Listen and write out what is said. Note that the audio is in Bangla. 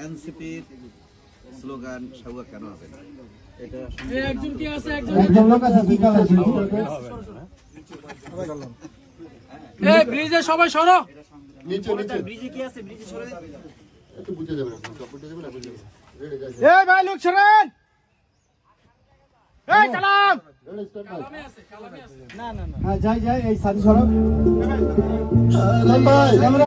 এনসিপির স্লোগান সাউয়া কেন হবে না? এটা একজন কি আছে, একজন লোক আছে কি কাজ আছে? এই ব্রিজে সবাই সরো, নিচে নিচে ব্রিজে কি আছে? ব্রিজে সরে একটু বুঝে যাবে না, বুঝে যাবে না, বুঝে যাবে। এই ভাই লোক সরেন, এই কালাম না না না, হ্যাঁ যাই যাই এই সাথে সরো। ভাই